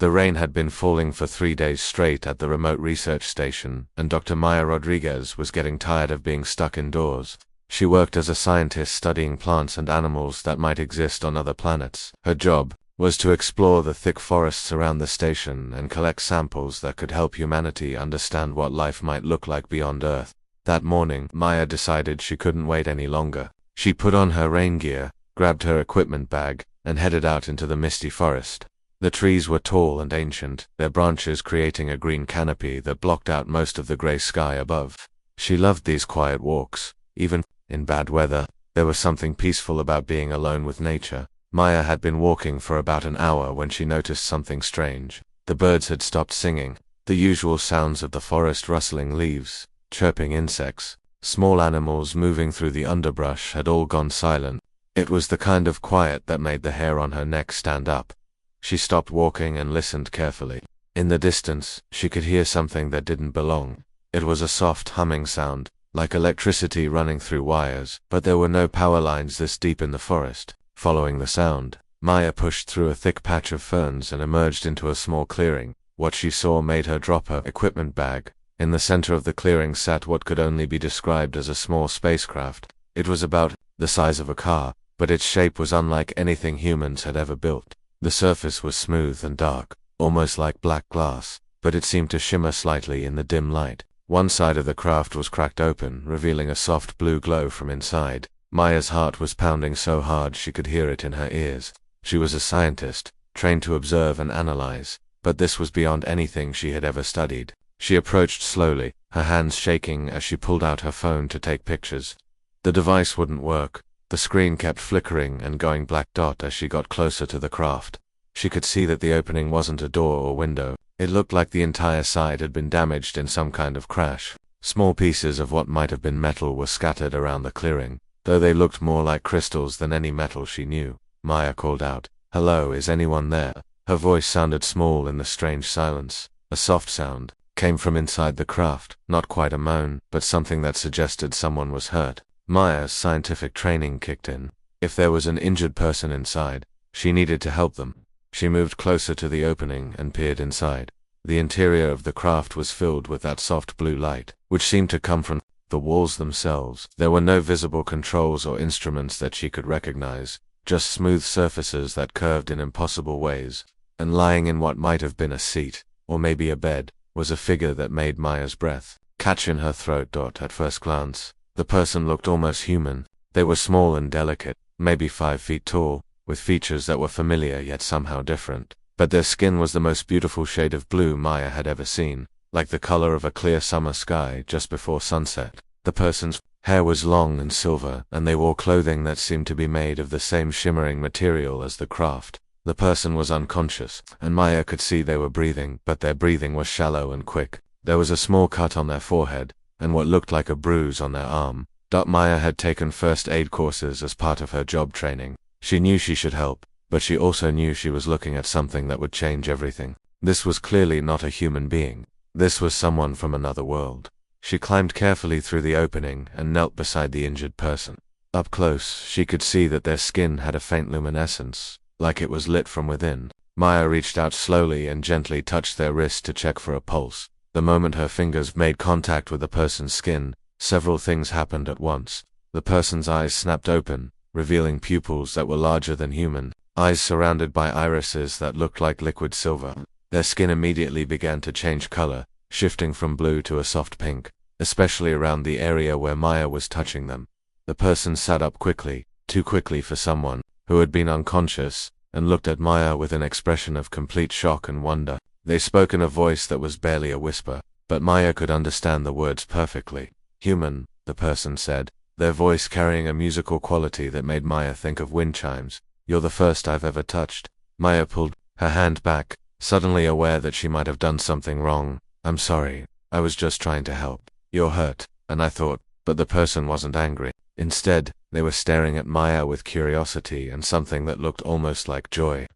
The rain had been falling for 3 days straight at the remote research station, and Dr. Maya Rodriguez was getting tired of being stuck indoors. She worked as a scientist studying plants and animals that might exist on other planets. Her job was to explore the thick forests around the station and collect samples that could help humanity understand what life might look like beyond Earth. That morning, Maya decided she couldn't wait any longer. She put on her rain gear, grabbed her equipment bag, and headed out into the misty forest. The trees were tall and ancient, their branches creating a green canopy that blocked out most of the gray sky above. She loved these quiet walks. Even in bad weather, there was something peaceful about being alone with nature. Maya had been walking for about an hour when she noticed something strange. The birds had stopped singing. The usual sounds of the forest, rustling leaves, chirping insects, small animals moving through the underbrush had all gone silent. It was the kind of quiet that made the hair on her neck stand up. She stopped walking and listened carefully. In the distance, she could hear something that didn't belong. It was a soft humming sound, like electricity running through wires, but there were no power lines this deep in the forest. Following the sound, Maya pushed through a thick patch of ferns and emerged into a small clearing. What she saw made her drop her equipment bag. In the center of the clearing sat what could only be described as a small spacecraft. It was about the size of a car, but its shape was unlike anything humans had ever built. The surface was smooth and dark, almost like black glass, but it seemed to shimmer slightly in the dim light. One side of the craft was cracked open, revealing a soft blue glow from inside. Maya's heart was pounding so hard she could hear it in her ears. She was a scientist, trained to observe and analyze, but this was beyond anything she had ever studied. She approached slowly, her hands shaking as she pulled out her phone to take pictures. The device wouldn't work. The screen kept flickering and going black dot as she got closer to the craft. She could see that the opening wasn't a door or window. It looked like the entire side had been damaged in some kind of crash. Small pieces of what might have been metal were scattered around the clearing, though they looked more like crystals than any metal she knew. Maya called out, "Hello, is anyone there?" Her voice sounded small in the strange silence. A soft sound came from inside the craft, not quite a moan, but something that suggested someone was hurt. Maya's scientific training kicked in. If there was an injured person inside, she needed to help them. She moved closer to the opening and peered inside. The interior of the craft was filled with that soft blue light, which seemed to come from the walls themselves. There were no visible controls or instruments that she could recognize, just smooth surfaces that curved in impossible ways. And lying in what might have been a seat, or maybe a bed, was a figure that made Maya's breath catch in her throat. At first glance, the person looked almost human. They were small and delicate, maybe 5 feet tall, with features that were familiar yet somehow different. But their skin was the most beautiful shade of blue Maya had ever seen, like the color of a clear summer sky just before sunset. The person's hair was long and silver, and they wore clothing that seemed to be made of the same shimmering material as the craft. The person was unconscious, and Maya could see they were breathing, but their breathing was shallow and quick. There was a small cut on their forehead, and what looked like a bruise on their arm. Maya had taken first aid courses as part of her job training. She knew she should help, but she also knew she was looking at something that would change everything. This was clearly not a human being. This was someone from another world. She climbed carefully through the opening and knelt beside the injured person. Up close, she could see that their skin had a faint luminescence, like it was lit from within. Maya reached out slowly and gently touched their wrist to check for a pulse. The moment her fingers made contact with the person's skin, several things happened at once. The person's eyes snapped open, revealing pupils that were larger than human, eyes surrounded by irises that looked like liquid silver. Their skin immediately began to change color, shifting from blue to a soft pink, especially around the area where Maya was touching them. The person sat up quickly, too quickly for someone who had been unconscious, and looked at Maya with an expression of complete shock and wonder. They spoke in a voice that was barely a whisper, but Maya could understand the words perfectly. "Human," the person said, their voice carrying a musical quality that made Maya think of wind chimes. "You're the first I've ever touched." Maya pulled her hand back, suddenly aware that she might have done something wrong. "I'm sorry, I was just trying to help. You're hurt, and I thought," but the person wasn't angry. Instead, they were staring at Maya with curiosity and something that looked almost like joy.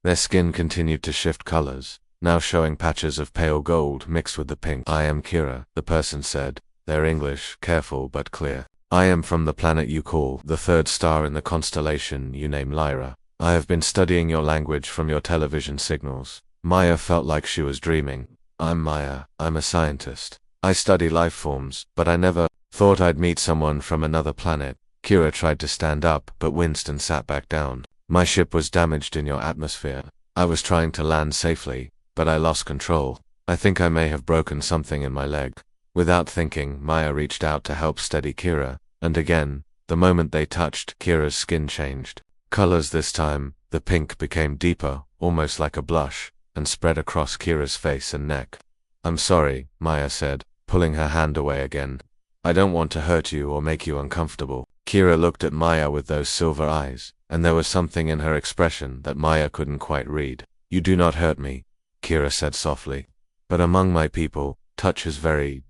Their skin continued to shift colors, now showing patches of pale gold mixed with the pink. "I am Kira," the person said, their English careful but clear. "I am from the planet you call the third star in the constellation you name Lyra. I have been studying your language from your television signals. Maya felt like she was dreaming. I'm Maya, I'm a scientist. I study life forms, but I never thought I'd meet someone from another planet. Kira tried to stand up, but winced and sat back down. My ship was damaged in your atmosphere. I was trying to land safely, but I lost control. I think I may have broken something in my leg. Without thinking, Maya reached out to help steady Kira, and again, the moment they touched, Kira's skin changed. Colors this time, the pink became deeper, almost like a blush, and spread across Kira's face and neck. I'm sorry, Maya said, pulling her hand away again. I don't want to hurt you or make you uncomfortable. Kira looked at Maya with those silver eyes, and there was something in her expression that Maya couldn't quite read. You do not hurt me, Kira said softly. But among my people, touch is very ...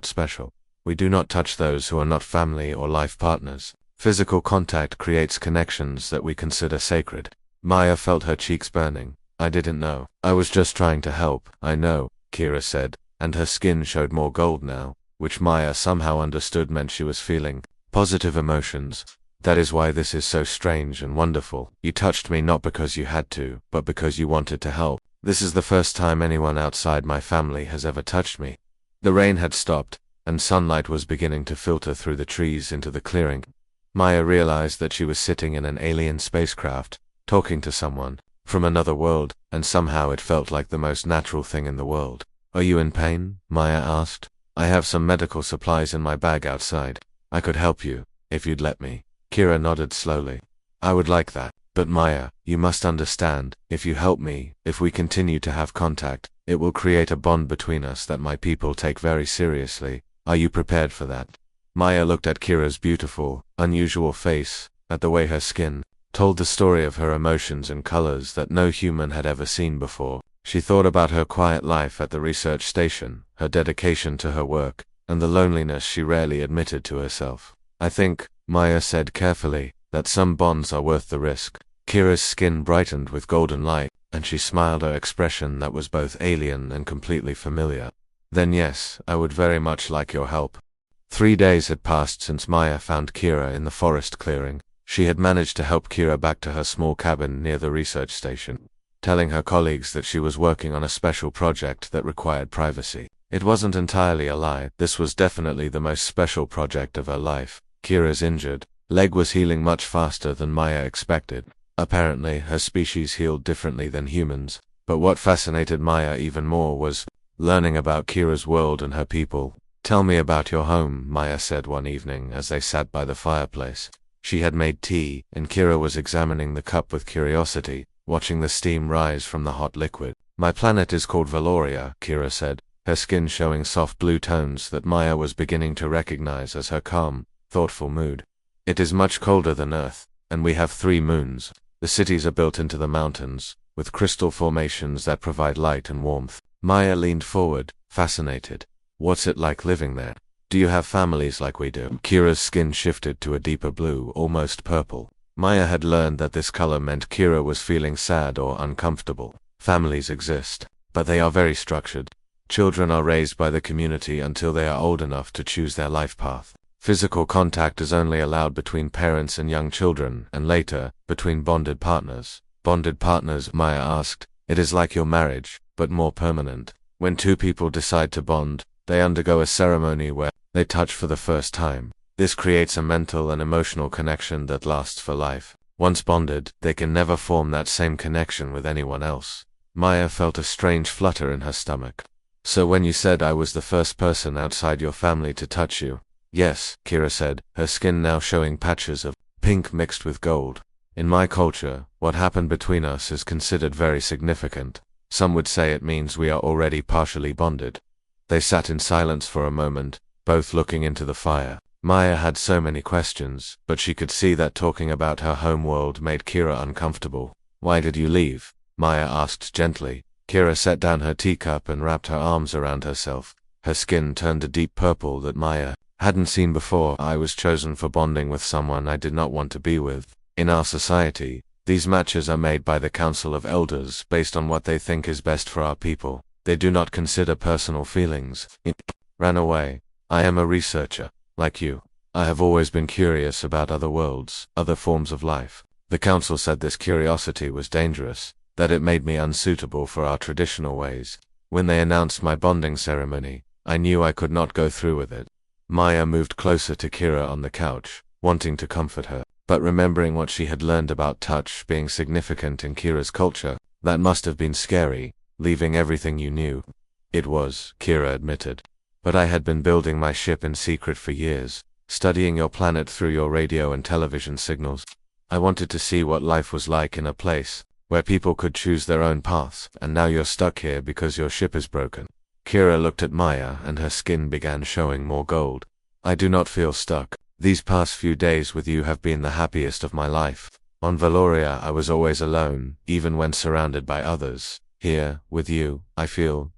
special. We do not touch those who are not family or life partners. Physical contact creates connections that we consider sacred. Maya felt her cheeks burning. I didn't know. I was just trying to help. I know, Kira said, and her skin showed more gold now, which Maya somehow understood meant she was feeling positive emotions. That is why this is so strange and wonderful. You touched me not because you had to, but because you wanted to help. This is the first time anyone outside my family has ever touched me. The rain had stopped, and sunlight was beginning to filter through the trees into the clearing. Maya realized that she was sitting in an alien spacecraft, talking to someone from another world, and somehow it felt like the most natural thing in the world. Are you in pain? Maya asked. I have some medical supplies in my bag outside. I could help you, if you'd let me. Kira nodded slowly. I would like that. But Maya, you must understand, if you help me, if we continue to have contact, it will create a bond between us that my people take very seriously. Are you prepared for that? Maya looked at Kira's beautiful, unusual face, at the way her skin told the story of her emotions in colors that no human had ever seen before. She thought about her quiet life at the research station, her dedication to her work, and the loneliness she rarely admitted to herself. I think, Maya said carefully, that some bonds are worth the risk. Kira's skin brightened with golden light, and she smiled, her expression that was both alien and completely familiar. Then yes, I would very much like your help. 3 days had passed since Maya found Kira in the forest clearing. She had managed to help Kira back to her small cabin near the research station, telling her colleagues that she was working on a special project that required privacy. It wasn't entirely a lie. This was definitely the most special project of her life. Kira's injured leg was healing much faster than Maya expected. Apparently, her species healed differently than humans. But what fascinated Maya even more was learning about Kira's world and her people. Tell me about your home, Maya said one evening as they sat by the fireplace. She had made tea, and Kira was examining the cup with curiosity, watching the steam rise from the hot liquid. My planet is called Valoria, Kira said, her skin showing soft blue tones that Maya was beginning to recognize as her calm, thoughtful mood. It is much colder than Earth, and we have 3 moons. The cities are built into the mountains, with crystal formations that provide light and warmth. Maya leaned forward, fascinated. What's it like living there? Do you have families like we do? Kira's skin shifted to a deeper blue, almost purple. Maya had learned that this color meant Kira was feeling sad or uncomfortable. Families exist, but they are very structured. Children are raised by the community until they are old enough to choose their life path. Physical contact is only allowed between parents and young children, and later, between bonded partners. Bonded partners, Maya asked. It is like your marriage, but more permanent. When 2 people decide to bond, they undergo a ceremony where they touch for the first time. This creates a mental and emotional connection that lasts for life. Once bonded, they can never form that same connection with anyone else. Maya felt a strange flutter in her stomach. So when you said I was the first person outside your family to touch you? Yes, Kira said, her skin now showing patches of pink mixed with gold. In my culture, what happened between us is considered very significant. Some would say it means we are already partially bonded. They sat in silence for a moment, both looking into the fire. Maya had so many questions, but she could see that talking about her home world made Kira uncomfortable. Why did you leave? Maya asked gently. Kira set down her teacup and wrapped her arms around herself. Her skin turned a deep purple that Maya hadn't seen before. I was chosen for bonding with someone I did not want to be with. In our society, these matches are made by the Council of Elders based on what they think is best for our people. They do not consider personal feelings. It ran away. I am a researcher, like you. I have always been curious about other worlds, other forms of life. The council said this curiosity was dangerous. that it made me unsuitable for our traditional ways. When they announced my bonding ceremony, I knew I could not go through with it. Maya moved closer to Kira on the couch, wanting to comfort her, but remembering what she had learned about touch being significant in Kira's culture, that must have been scary, leaving everything you knew. It was, Kira admitted. But I had been building my ship in secret for years, studying your planet through your radio and television signals. I wanted to see what life was like in a place where people could choose their own paths, and now you're stuck here because your ship is broken. Kira looked at Maya and her skin began showing more gold. I do not feel stuck. These past few days with you have been the happiest of my life. On Valoria I was always alone, even when surrounded by others. Here, with you, I feel ...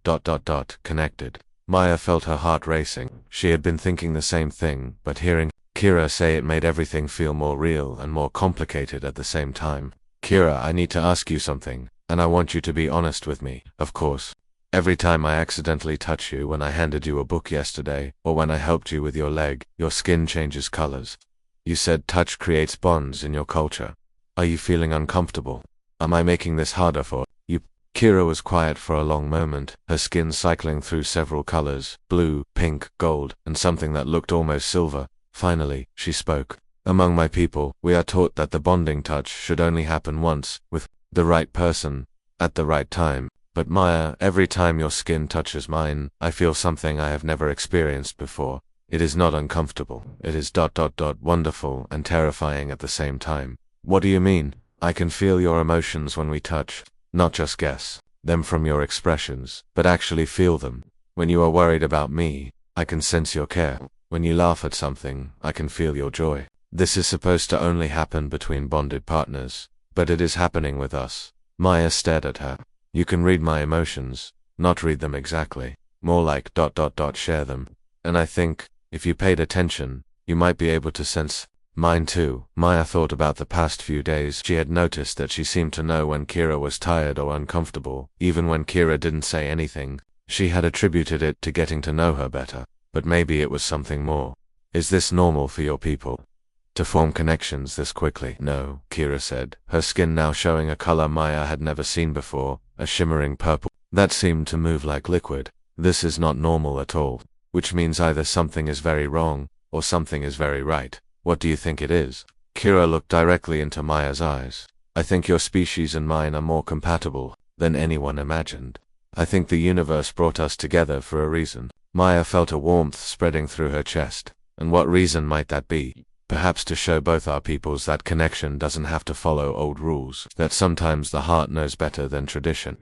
connected. Maya felt her heart racing. She had been thinking the same thing, but hearing Kira say it made everything feel more real and more complicated at the same time. Kira, I need to ask you something, and I want you to be honest with me, of course. Every time I accidentally touch you, when I handed you a book yesterday, or when I helped you with your leg, your skin changes colors. You said touch creates bonds in your culture. Are you feeling uncomfortable? Am I making this harder for you? Kira was quiet for a long moment, her skin cycling through several colors, blue, pink, gold, and something that looked almost silver. Finally, she spoke. Among my people, we are taught that the bonding touch should only happen once, with the right person, at the right time. But Maya, every time your skin touches mine, I feel something I have never experienced before. It is not uncomfortable. It is ... wonderful and terrifying at the same time. What do you mean? I can feel your emotions when we touch. Not just guess them from your expressions, but actually feel them. When you are worried about me, I can sense your care. When you laugh at something, I can feel your joy. This is supposed to only happen between bonded partners, but it is happening with us. Maya stared at her. You can read my emotions, not read them exactly, more like ... share them. And I think, if you paid attention, you might be able to sense mine too. Maya thought about the past few days. She had noticed that she seemed to know when Kira was tired or uncomfortable, even when Kira didn't say anything. She had attributed it to getting to know her better, but maybe it was something more. Is this normal for your people? To form connections this quickly? No, Kira said, her skin now showing a color Maya had never seen before, a shimmering purple that seemed to move like liquid. This is not normal at all, which means either something is very wrong, or something is very right. What do you think it is? Kira looked directly into Maya's eyes. I think your species and mine are more compatible than anyone imagined. I think the universe brought us together for a reason. Maya felt a warmth spreading through her chest. And what reason might that be? Perhaps to show both our peoples that connection doesn't have to follow old rules, that sometimes the heart knows better than tradition.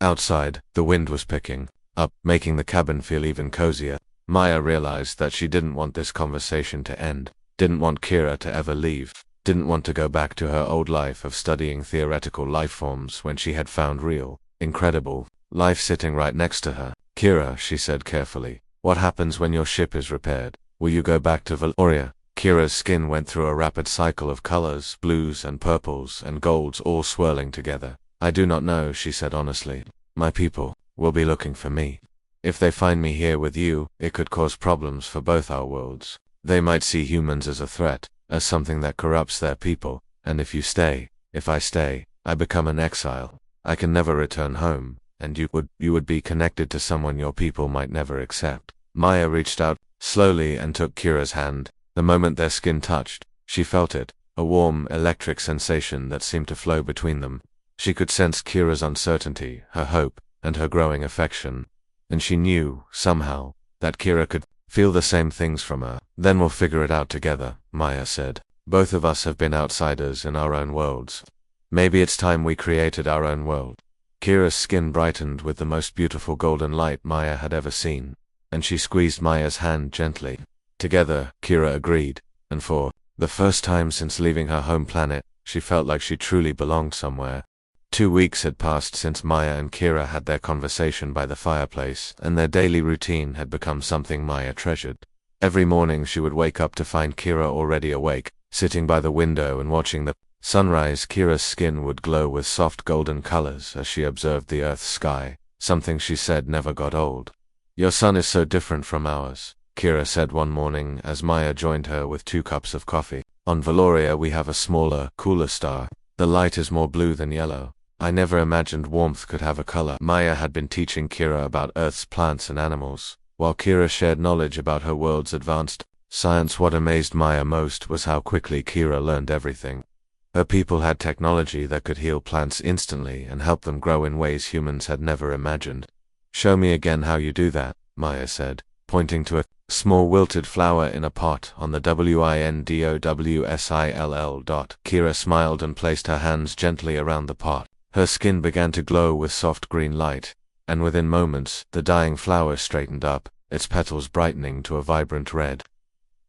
Outside, the wind was picking up, making the cabin feel even cozier. Maya realized that she didn't want this conversation to end, didn't want Kira to ever leave, didn't want to go back to her old life of studying theoretical life forms when she had found real, incredible, life sitting right next to her. Kira, she said carefully, what happens when your ship is repaired? Will you go back to Valoria? Kira's skin went through a rapid cycle of colors, blues and purples and golds all swirling together. I do not know, she said honestly. My people will be looking for me. If they find me here with you, it could cause problems for both our worlds. They might see humans as a threat, as something that corrupts their people, and if I stay, I become an exile. I can never return home, and you would be connected to someone your people might never accept. Maya reached out slowly and took Kira's hand. The moment their skin touched, she felt it, a warm, electric sensation that seemed to flow between them. She could sense Kira's uncertainty, her hope, and her growing affection. And she knew, somehow, that Kira could feel the same things from her. Then we'll figure it out together, Maya said. Both of us have been outsiders in our own worlds. Maybe it's time we created our own world. Kira's skin brightened with the most beautiful golden light Maya had ever seen, and she squeezed Maya's hand gently. Together, Kira agreed, and for the first time since leaving her home planet, she felt like she truly belonged somewhere. 2 weeks had passed since Maya and Kira had their conversation by the fireplace, and their daily routine had become something Maya treasured. Every morning she would wake up to find Kira already awake, sitting by the window and watching the sunrise. Kira's skin would glow with soft golden colors as she observed the Earth's sky, something she said never got old. Your sun is so different from ours, Kira said one morning as Maya joined her with 2 cups of coffee. On Valoria we have a smaller, cooler star. The light is more blue than yellow. I never imagined warmth could have a color. Maya had been teaching Kira about Earth's plants and animals, while Kira shared knowledge about her world's advanced science. What amazed Maya most was how quickly Kira learned everything. Her people had technology that could heal plants instantly and help them grow in ways humans had never imagined. Show me again how you do that, Maya said, pointing to a small wilted flower in a pot on the WINDOWSILL. Kira smiled and placed her hands gently around the pot. Her skin began to glow with soft green light, and within moments, the dying flower straightened up, its petals brightening to a vibrant red.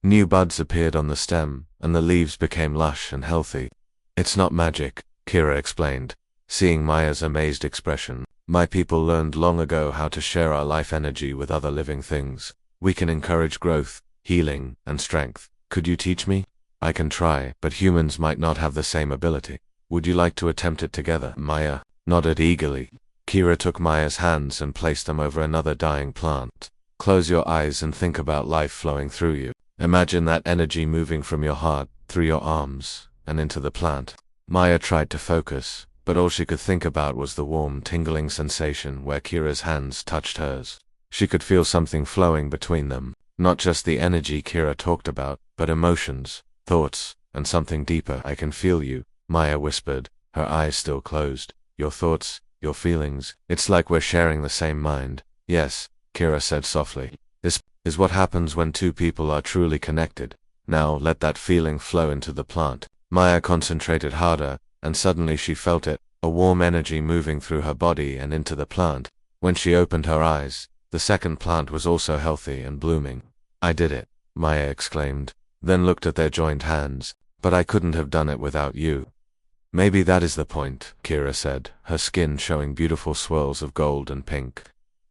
New buds appeared on the stem, and the leaves became lush and healthy. It's not magic, Kira explained, seeing Maya's amazed expression. My people learned long ago how to share our life energy with other living things. We can encourage growth, healing, and strength. Could you teach me? I can try, but humans might not have the same ability. Would you like to attempt it together? Maya nodded eagerly. Kira took Maya's hands and placed them over another dying plant. Close your eyes and think about life flowing through you. Imagine that energy moving from your heart, through your arms, and into the plant. Maya tried to focus, but all she could think about was the warm, tingling sensation where Kira's hands touched hers. She could feel something flowing between them, not just the energy Kira talked about, but emotions, thoughts, and something deeper. I can feel you, Maya whispered, her eyes still closed. Your thoughts, your feelings, it's like we're sharing the same mind. Yes, Kira said softly. This is what happens when two people are truly connected. Now let that feeling flow into the plant. Maya concentrated harder, and suddenly she felt it, a warm energy moving through her body and into the plant. When she opened her eyes, the second plant was also healthy and blooming. I did it, Maya exclaimed, then looked at their joined hands. But I couldn't have done it without you. Maybe that is the point, Kira said, her skin showing beautiful swirls of gold and pink.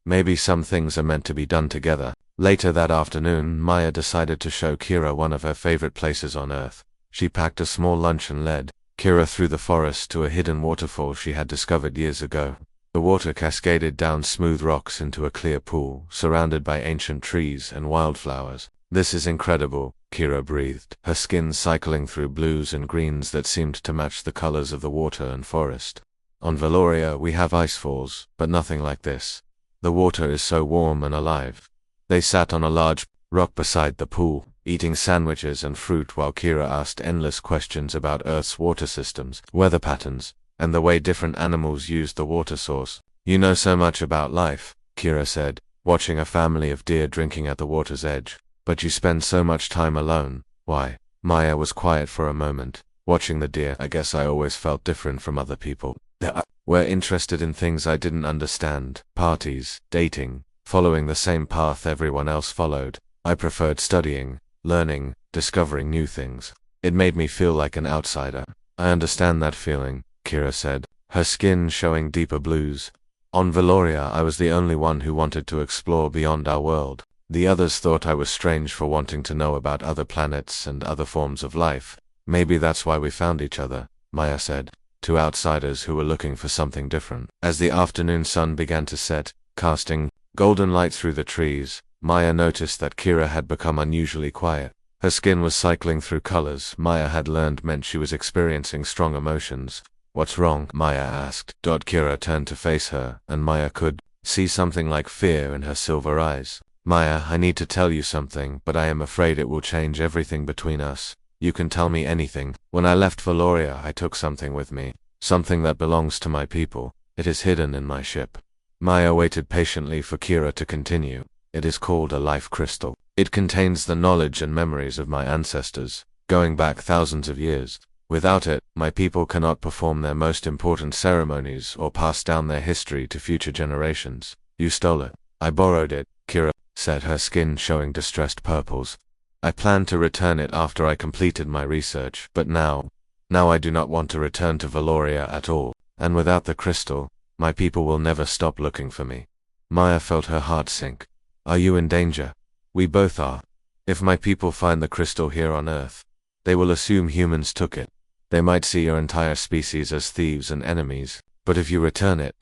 Maybe some things are meant to be done together. Later that afternoon, Maya decided to show Kira one of her favorite places on Earth. She packed a small lunch and led Kira through the forest to a hidden waterfall she had discovered years ago. The water cascaded down smooth rocks into a clear pool, surrounded by ancient trees and wildflowers. This is incredible, Kira breathed, her skin cycling through blues and greens that seemed to match the colors of the water and forest. On Valoria we have icefalls, but nothing like this. The water is so warm and alive. They sat on a large rock beside the pool, eating sandwiches and fruit while Kira asked endless questions about Earth's water systems, weather patterns, and the way different animals used the water source. You know so much about life, Kira said, watching a family of deer drinking at the water's edge. But you spend so much time alone. Why? Maya was quiet for a moment, watching the deer. I guess I always felt different from other people. They were interested in things I didn't understand. Parties, dating, following the same path everyone else followed. I preferred studying, learning, discovering new things. It made me feel like an outsider. I understand that feeling, Kira said, her skin showing deeper blues. On Valoria I was the only one who wanted to explore beyond our world. The others thought I was strange for wanting to know about other planets and other forms of life. Maybe that's why we found each other, Maya said, two outsiders who were looking for something different. As the afternoon sun began to set, casting golden light through the trees, Maya noticed that Kira had become unusually quiet. Her skin was cycling through colors Maya had learned meant she was experiencing strong emotions. What's wrong? Maya asked. Kira turned to face her, and Maya could see something like fear in her silver eyes. Maya, I need to tell you something, but I am afraid it will change everything between us. You can tell me anything. When I left Valoria, I took something with me. Something that belongs to my people. It is hidden in my ship. Maya waited patiently for Kira to continue. It is called a life crystal. It contains the knowledge and memories of my ancestors, going back thousands of years. Without it, my people cannot perform their most important ceremonies or pass down their history to future generations. You stole it. I borrowed it, Kira said, her skin showing distressed purples. I planned to return it after I completed my research, but now I do not want to return to Valoria at all, and without the crystal, my people will never stop looking for me. Maya felt her heart sink. Are you in danger? We both are. If my people find the crystal here on Earth, they will assume humans took it. They might see your entire species as thieves and enemies, but if you return it,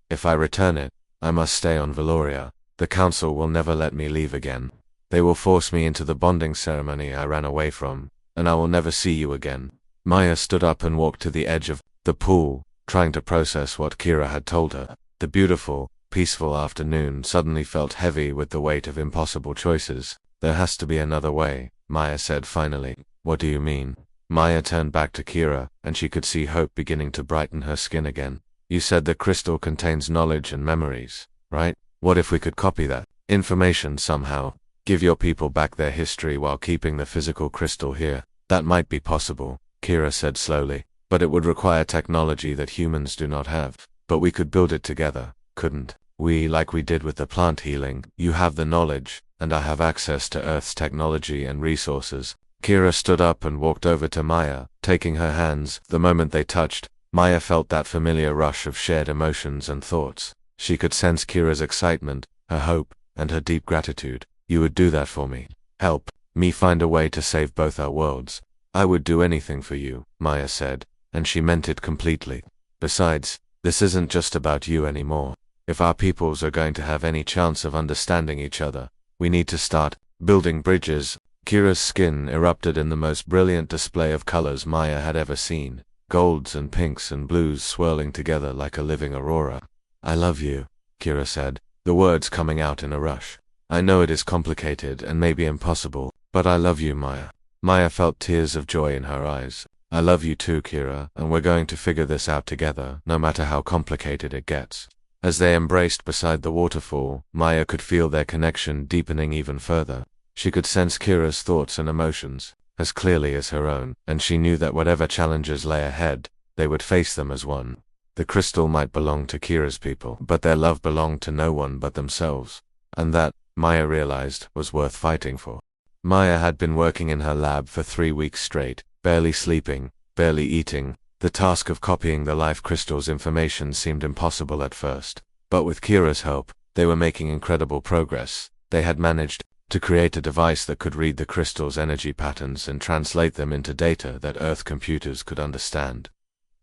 if I return it, I must stay on Valoria. The council will never let me leave again. They will force me into the bonding ceremony I ran away from, and I will never see you again. Maya stood up and walked to the edge of the pool, trying to process what Kira had told her. The beautiful, peaceful afternoon suddenly felt heavy with the weight of impossible choices. There has to be another way, Maya said finally. What do you mean? Maya turned back to Kira, and she could see hope beginning to brighten her skin again. You said the crystal contains knowledge and memories, right? What if we could copy that information somehow? Give your people back their history while keeping the physical crystal here. That might be possible, Kira said slowly, but it would require technology that humans do not have. But we could build it together, couldn't we, like we did with the plant healing? You have the knowledge, and I have access to Earth's technology and resources. Kira stood up and walked over to Maya, taking her hands. The moment they touched, Maya felt that familiar rush of shared emotions and thoughts. She could sense Kira's excitement, her hope, and her deep gratitude. You would do that for me. Help me find a way to save both our worlds. I would do anything for you, Maya said, and she meant it completely. Besides, this isn't just about you anymore. If our peoples are going to have any chance of understanding each other, we need to start building bridges. Kira's skin erupted in the most brilliant display of colors Maya had ever seen. Golds and pinks and blues swirling together like a living aurora. I love you, Kira said, the words coming out in a rush. I know it is complicated and maybe impossible, but I love you, Maya. Maya felt tears of joy in her eyes. I love you too, Kira, and we're going to figure this out together, no matter how complicated it gets. As they embraced beside the waterfall, Maya could feel their connection deepening even further. She could sense Kira's thoughts and emotions, as clearly as her own, and she knew that whatever challenges lay ahead, they would face them as one. The crystal might belong to Kira's people, but their love belonged to no one but themselves. And that, Maya realized, was worth fighting for. Maya had been working in her lab for 3 weeks straight, barely sleeping, barely eating. The task of copying the life crystal's information seemed impossible at first. But with Kira's help, they were making incredible progress. They had managed to create a device that could read the crystal's energy patterns and translate them into data that Earth computers could understand.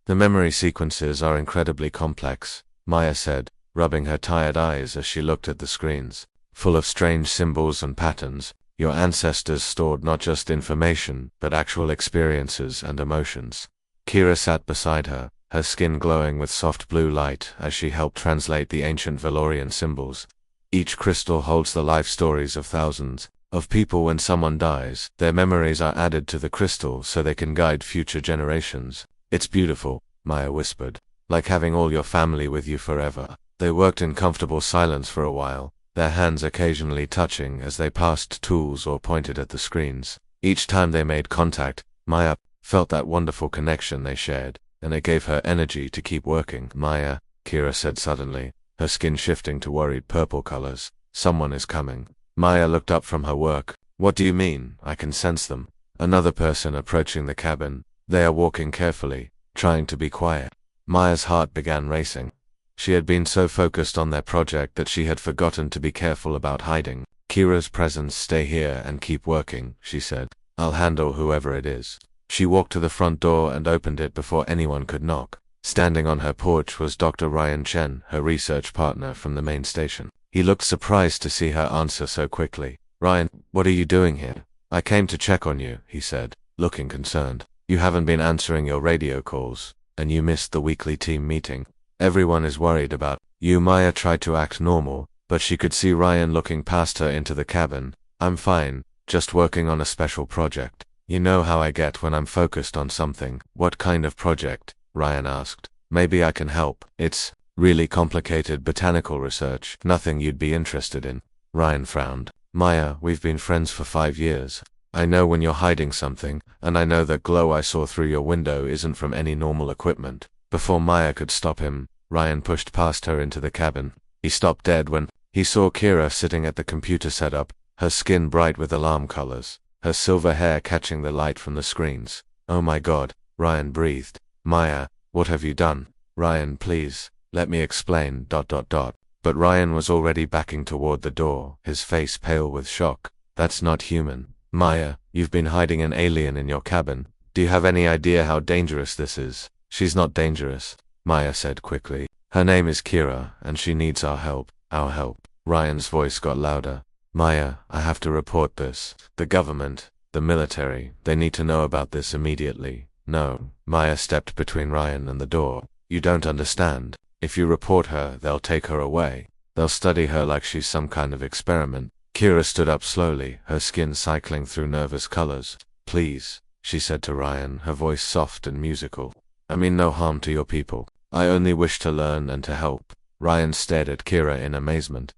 The memory sequences are incredibly complex, Maya said, rubbing her tired eyes as she looked at the screens. Full of strange symbols and patterns, your ancestors stored not just information, but actual experiences and emotions. Kira sat beside her, her skin glowing with soft blue light as she helped translate the ancient Valorian symbols. Each crystal holds the life stories of thousands of people. When someone dies, their memories are added to the crystal so they can guide future generations. It's beautiful, Maya whispered, like having all your family with you forever. They worked in comfortable silence for a while, their hands occasionally touching as they passed tools or pointed at the screens. Each time they made contact, Maya felt that wonderful connection they shared, and it gave her energy to keep working. Maya, Kira said suddenly, her skin shifting to worried purple colors. Someone is coming. Maya looked up from her work. What do you mean? I can sense them. Another person approaching the cabin. They are walking carefully, trying to be quiet. Maya's heart began racing. She had been so focused on their project that she had forgotten to be careful about hiding. Kira's presence, stay here and keep working, she said. I'll handle whoever it is. She walked to the front door and opened it before anyone could knock. Standing on her porch was Dr. Ryan Chen, her research partner from the main station. He looked surprised to see her answer so quickly. Ryan, what are you doing here? I came to check on you, he said, looking concerned. You haven't been answering your radio calls, and you missed the weekly team meeting. Everyone is worried about you. Maya tried to act normal, but she could see Ryan looking past her into the cabin. I'm fine, just working on a special project. You know how I get when I'm focused on something. What kind of project? Ryan asked. Maybe I can help. It's really complicated botanical research. Nothing you'd be interested in. Ryan frowned. Maya, we've been friends for 5 years. I know when you're hiding something, and I know that glow I saw through your window isn't from any normal equipment. Before Maya could stop him, Ryan pushed past her into the cabin. He stopped dead when he saw Kira sitting at the computer setup, her skin bright with alarm colors, her silver hair catching the light from the screens. Oh my God, Ryan breathed. Maya, what have you done? Ryan, please, let me explain, ... But Ryan was already backing toward the door, his face pale with shock. That's not human. Maya, you've been hiding an alien in your cabin. Do you have any idea how dangerous this is? She's not dangerous, Maya said quickly. Her name is Kira, and she needs our help. Our help. Ryan's voice got louder. Maya, I have to report this. The government, the military, they need to know about this immediately. No. Maya stepped between Ryan and the door. You don't understand. If you report her, they'll take her away. They'll study her like she's some kind of experiment. Kira stood up slowly, her skin cycling through nervous colors. Please, she said to Ryan, her voice soft and musical. I mean no harm to your people. I only wish to learn and to help. Ryan stared at Kira in amazement.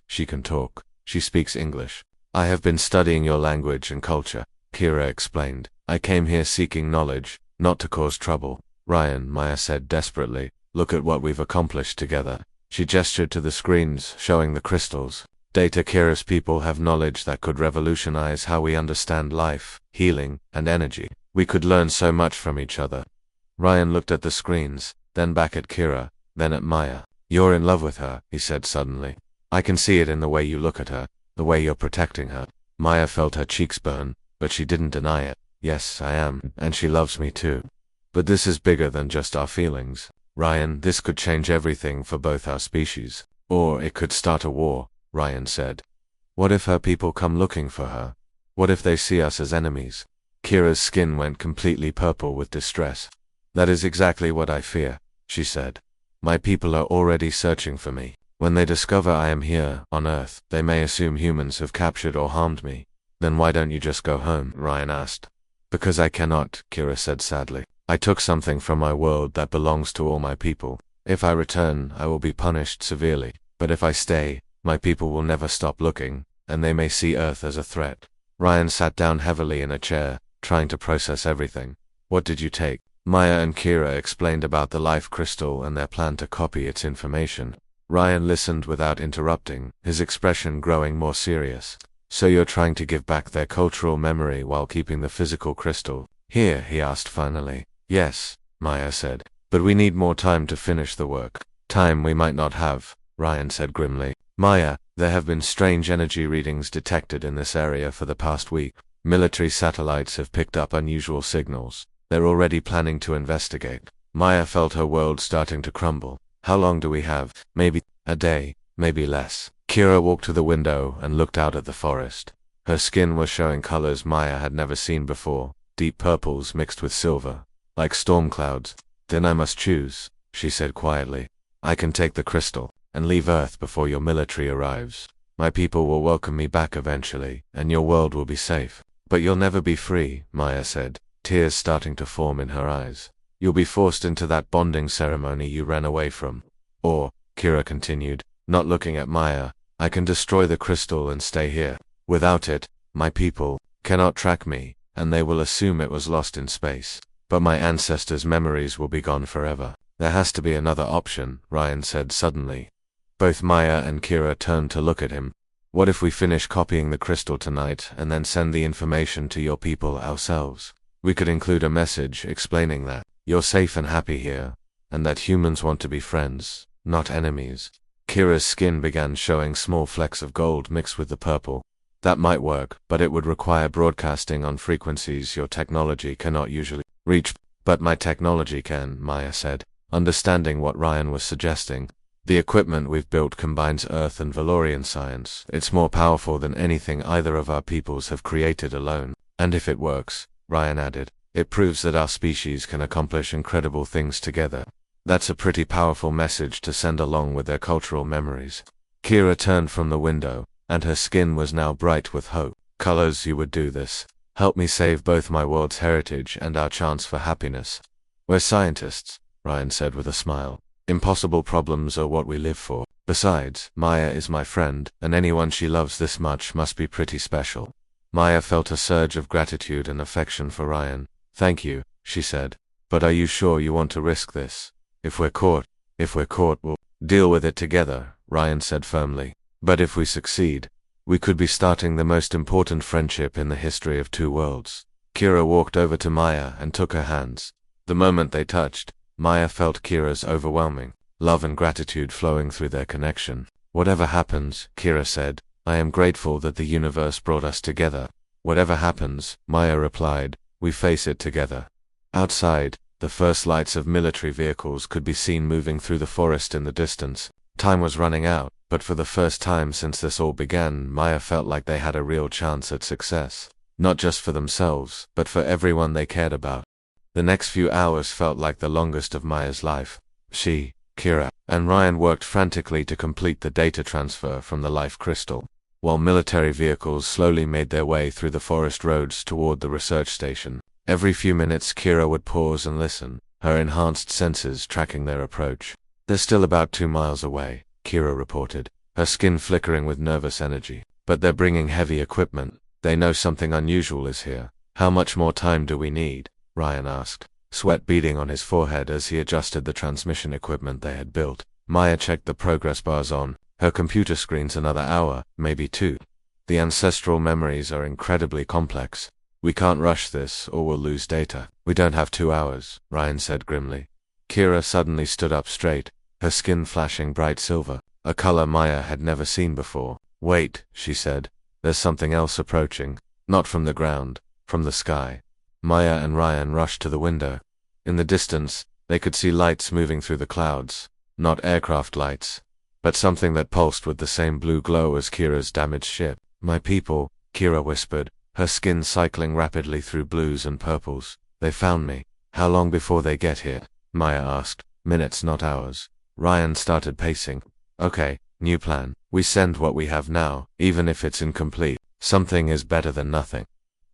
She can talk. She speaks English. I have been studying your language and culture, Kira explained. I came here seeking knowledge, not to cause trouble. Ryan, Maya said desperately, look at what we've accomplished together. She gestured to the screens, showing the crystals. Data. Kira's people have knowledge that could revolutionize how we understand life, healing, and energy. We could learn so much from each other. Ryan looked at the screens, then back at Kira, then at Maya. You're in love with her, he said suddenly. I can see it in the way you look at her, the way you're protecting her. Maya felt her cheeks burn, but she didn't deny it. Yes, I am, and she loves me too. But this is bigger than just our feelings. Ryan, this could change everything for both our species. Or it could start a war, Ryan said. What if her people come looking for her? What if they see us as enemies? Kira's skin went completely purple with distress. That is exactly what I fear, she said. My people are already searching for me. When they discover I am here, on Earth, they may assume humans have captured or harmed me. Then why don't you just go home? Ryan asked. Because I cannot, Kira said sadly. I took something from my world that belongs to all my people. If I return, I will be punished severely. But if I stay, my people will never stop looking, and they may see Earth as a threat. Ryan sat down heavily in a chair, trying to process everything. What did you take? Maya and Kira explained about the life crystal and their plan to copy its information. Ryan listened without interrupting, his expression growing more serious. So you're trying to give back their cultural memory while keeping the physical crystal? Here, he asked finally. Yes, Maya said. But we need more time to finish the work. Time we might not have, Ryan said grimly. Maya, there have been strange energy readings detected in this area for the past week. Military satellites have picked up unusual signals. They're already planning to investigate. Maya felt her world starting to crumble. How long do we have? Maybe a day, maybe less. Kira walked to the window and looked out at the forest. Her skin was showing colors Maya had never seen before, deep purples mixed with silver, like storm clouds. Then I must choose, she said quietly. I can take the crystal and leave Earth before your military arrives. My people will welcome me back eventually, and your world will be safe. But you'll never be free, Maya said, tears starting to form in her eyes. You'll be forced into that bonding ceremony you ran away from. Or, Kira continued, not looking at Maya, I can destroy the crystal and stay here. Without it, my people cannot track me, and they will assume it was lost in space. But my ancestors' memories will be gone forever. There has to be another option, Ryan said suddenly. Both Maya and Kira turned to look at him. What if we finish copying the crystal tonight and then send the information to your people ourselves? We could include a message explaining that you're safe and happy here, and that humans want to be friends, not enemies. Kira's skin began showing small flecks of gold mixed with the purple. That might work, but it would require broadcasting on frequencies your technology cannot usually reach. But my technology can, Maya said, understanding what Ryan was suggesting. The equipment we've built combines Earth and Valorian science. It's more powerful than anything either of our peoples have created alone. And if it works, Ryan added, it proves that our species can accomplish incredible things together. That's a pretty powerful message to send along with their cultural memories. Kira turned from the window, and her skin was now bright with hope. Colors, you would do this. Help me save both my world's heritage and our chance for happiness. We're scientists, Ryan said with a smile. Impossible problems are what we live for. Besides, Maya is my friend, and anyone she loves this much must be pretty special. Maya felt a surge of gratitude and affection for Ryan. Thank you, she said. But are you sure you want to risk this? If we're caught, we'll deal with it together, Ryan said firmly. But if we succeed, we could be starting the most important friendship in the history of two worlds. Kira walked over to Maya and took her hands. The moment they touched, Maya felt Kira's overwhelming love and gratitude flowing through their connection. Whatever happens, Kira said, I am grateful that the universe brought us together. Whatever happens, Maya replied, we face it together. Outside, the first lights of military vehicles could be seen moving through the forest in the distance. Time was running out, but for the first time since this all began, Maya felt like they had a real chance at success. Not just for themselves, but for everyone they cared about. The next few hours felt like the longest of Maya's life. She, Kira, and Ryan worked frantically to complete the data transfer from the life crystal, while military vehicles slowly made their way through the forest roads toward the research station. Every few minutes Kira would pause and listen, her enhanced senses tracking their approach. "They're still about 2 miles away," Kira reported, her skin flickering with nervous energy. "But they're bringing heavy equipment. They know something unusual is here." "How much more time do we need?" Ryan asked, sweat beading on his forehead as he adjusted the transmission equipment they had built. Maya checked the progress bars on her computer screens. "Another hour, maybe 2. The ancestral memories are incredibly complex. We can't rush this or we'll lose data." "We don't have 2 hours," Ryan said grimly. Kira suddenly stood up straight, her skin flashing bright silver, a color Maya had never seen before. "Wait," she said. "There's something else approaching. Not from the ground, from the sky." Maya and Ryan rushed to the window. In the distance, they could see lights moving through the clouds. Not aircraft lights, but something that pulsed with the same blue glow as Kira's damaged ship. "My people," Kira whispered, her skin cycling rapidly through blues and purples. "They found me." "How long before they get here?" Maya asked. "Minutes, not hours." Ryan started pacing. "Okay, new plan. We send what we have now, even if it's incomplete. Something is better than nothing."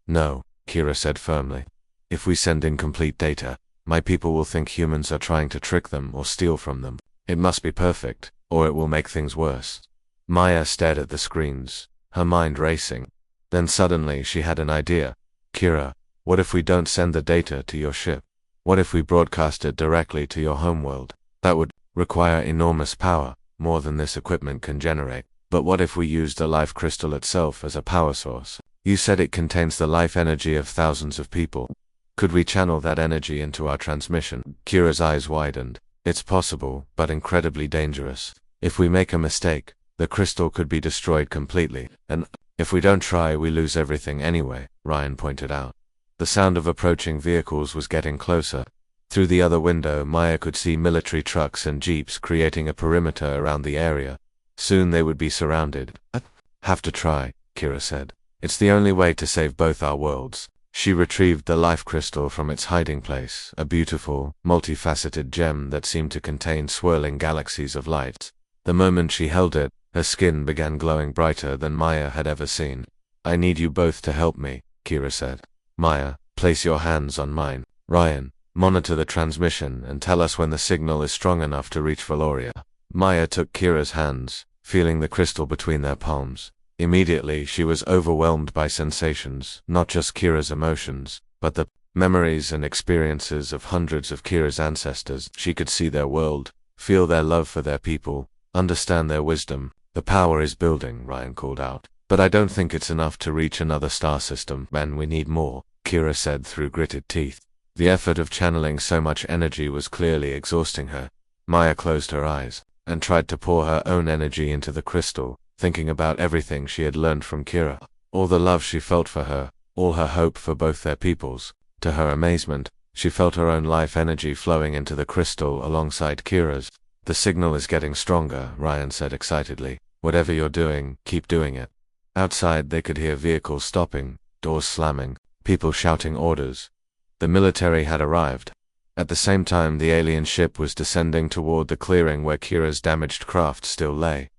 "No," Kira said firmly. "If we send incomplete data, my people will think humans are trying to trick them or steal from them. It must be perfect, or it will make things worse." Maya stared at the screens, her mind racing. Then suddenly she had an idea. "Kira, what if we don't send the data to your ship? What if we broadcast it directly to your homeworld? That would require enormous power, more than this equipment can generate. But what if we used the life crystal itself as a power source? You said it contains the life energy of thousands of people. Could we channel that energy into our transmission?" Kira's eyes widened. "It's possible, but incredibly dangerous. If we make a mistake, the crystal could be destroyed completely, and if we don't try, we lose everything anyway," Ryan pointed out. The sound of approaching vehicles was getting closer. Through the other window, Maya could see military trucks and jeeps creating a perimeter around the area. Soon they would be surrounded. "I have to try," Kira said. "It's the only way to save both our worlds." She retrieved the life crystal from its hiding place, a beautiful, multifaceted gem that seemed to contain swirling galaxies of light. The moment she held it, her skin began glowing brighter than Maya had ever seen. "I need you both to help me," Kira said. "Maya, place your hands on mine. Ryan, monitor the transmission and tell us when the signal is strong enough to reach Valoria." Maya took Kira's hands, feeling the crystal between their palms. Immediately, she was overwhelmed by sensations, not just Kira's emotions, but the memories and experiences of hundreds of Kira's ancestors. She could see their world, feel their love for their people, understand their wisdom. "The power is building," Ryan called out. "But I don't think it's enough to reach another star system, and we need more," Kira said through gritted teeth. The effort of channeling so much energy was clearly exhausting her. Maya closed her eyes and tried to pour her own energy into the crystal, thinking about everything she had learned from Kira, all the love she felt for her, all her hope for both their peoples. To her amazement, she felt her own life energy flowing into the crystal alongside Kira's. "The signal is getting stronger," Ryan said excitedly. "Whatever you're doing, keep doing it." Outside, they could hear vehicles stopping, doors slamming, people shouting orders. The military had arrived. At the same time, the alien ship was descending toward the clearing where Kira's damaged craft still lay.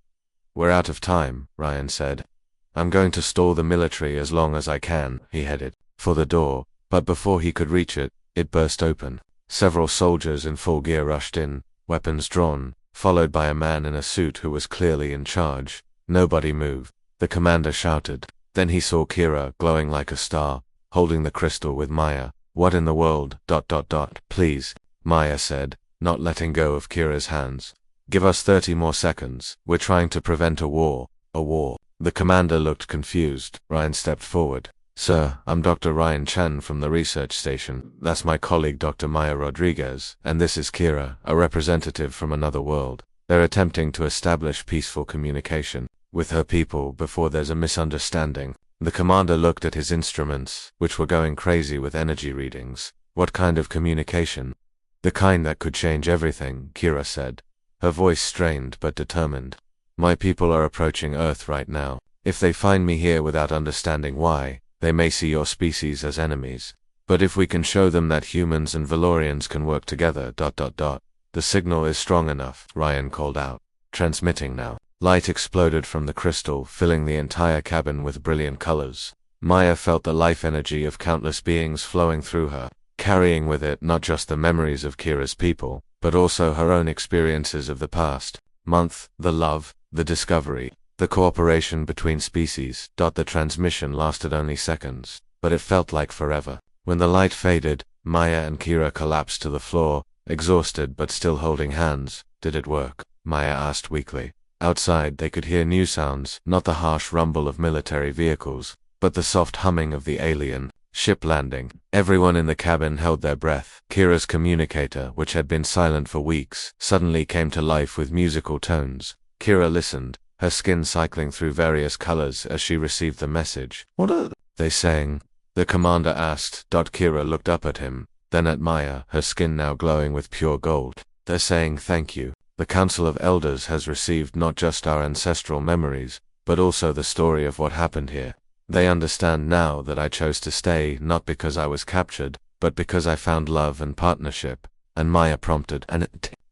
"We're out of time," Ryan said. "I'm going to stall the military as long as I can." He headed for the door, but before he could reach it, it burst open. Several soldiers in full gear rushed in, weapons drawn, followed by a man in a suit who was clearly in charge. "Nobody move," the commander shouted. Then he saw Kira, glowing like a star, holding the crystal with Maya. "What in the world? ... Please," Maya said, not letting go of Kira's hands. "Give us 30 more seconds. We're trying to prevent a war." "A war?" The commander looked confused. Ryan stepped forward. "Sir, I'm Dr. Ryan Chan from the research station. That's my colleague Dr. Maya Rodriguez, and this is Kira, a representative from another world. They're attempting to establish peaceful communication with her people before there's a misunderstanding." The commander looked at his instruments, which were going crazy with energy readings. "What kind of communication?" "The kind that could change everything," Kira said, her voice strained but determined. "My people are approaching Earth right now. If they find me here without understanding why, they may see your species as enemies. But if we can show them that humans and Valorians can work together, ... The signal is strong enough, Ryan called out. Transmitting now. Light exploded from the crystal, filling the entire cabin with brilliant colors. Maya felt the life energy of countless beings flowing through her, carrying with it not just the memories of Kira's people, but also her own experiences of the past month, the love, the discovery, the cooperation between species. The transmission lasted only seconds, but it felt like forever. When the light faded, Maya and Kira collapsed to the floor, exhausted but still holding hands. Did it work? Maya asked weakly. Outside they could hear new sounds, not the harsh rumble of military vehicles, but the soft humming of the alien ship landing. Everyone in the cabin held their breath. Kira's communicator, which had been silent for weeks, suddenly came to life with musical tones. Kira listened, her skin cycling through various colors as she received the message. What are they saying? The commander asked. Kira looked up at him, then at Maya, her skin now glowing with pure gold. They're saying thank you. The Council of Elders has received not just our ancestral memories, but also the story of what happened here. They understand now that I chose to stay not because I was captured, but because I found love and partnership. And Maya prompted,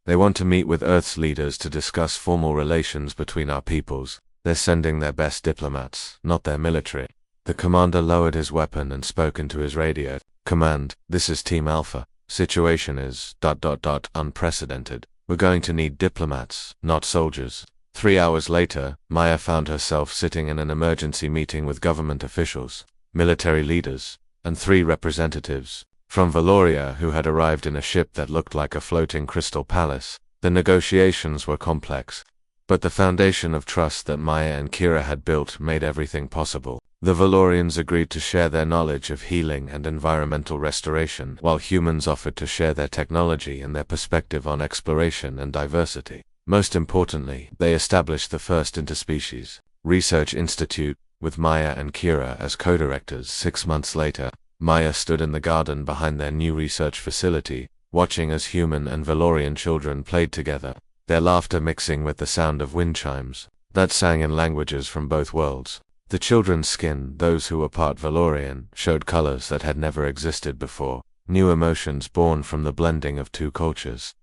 they want to meet with Earth's leaders to discuss formal relations between our peoples. They're sending their best diplomats, not their military. The commander lowered his weapon and spoke into his radio. Command, this is Team Alpha. Situation is ... unprecedented. We're going to need diplomats, not soldiers. 3 hours later, Maya found herself sitting in an emergency meeting with government officials, military leaders, and 3 representatives from Valoria who had arrived in a ship that looked like a floating crystal palace. The negotiations were complex, but the foundation of trust that Maya and Kira had built made everything possible. The Valorians agreed to share their knowledge of healing and environmental restoration, while humans offered to share their technology and their perspective on exploration and diversity. Most importantly, they established the first interspecies research institute, with Maya and Kira as co-directors. 6 months later, Maya stood in the garden behind their new research facility, watching as human and Valorian children played together, their laughter mixing with the sound of wind chimes that sang in languages from both worlds. The children's skin, those who were part Valorian, showed colors that had never existed before, new emotions born from the blending of 2 cultures.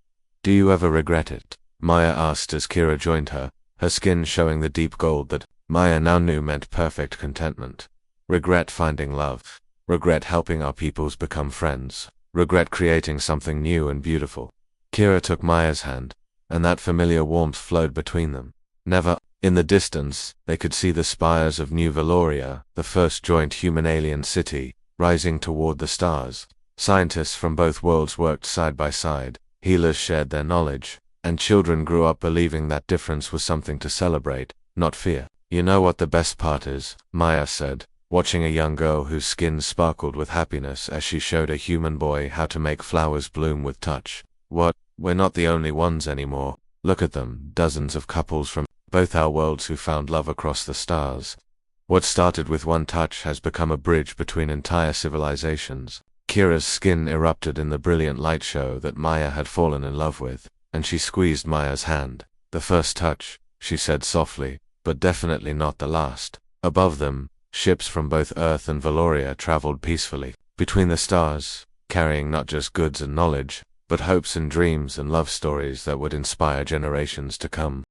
Do you ever regret it? Maya asked as Kira joined her, her skin showing the deep gold that Maya now knew meant perfect contentment. Regret finding love. Regret helping our peoples become friends. Regret creating something new and beautiful. Kira took Maya's hand, and that familiar warmth flowed between them. Never. In the distance, they could see the spires of New Valoria, the first joint human-alien city, rising toward the stars. Scientists from both worlds worked side by side, healers shared their knowledge, and children grew up believing that difference was something to celebrate, not fear. You know what the best part is? Maya said, watching a young girl whose skin sparkled with happiness as she showed a human boy how to make flowers bloom with touch. What? We're not the only ones anymore. Look at them, dozens of couples from both our worlds who found love across the stars. What started with one touch has become a bridge between entire civilizations. Kira's skin erupted in the brilliant light show that Maya had fallen in love with, and she squeezed Maya's hand. The first touch, she said softly, but definitely not the last. Above them, ships from both Earth and Valoria traveled peacefully between the stars, carrying not just goods and knowledge, but hopes and dreams and love stories that would inspire generations to come.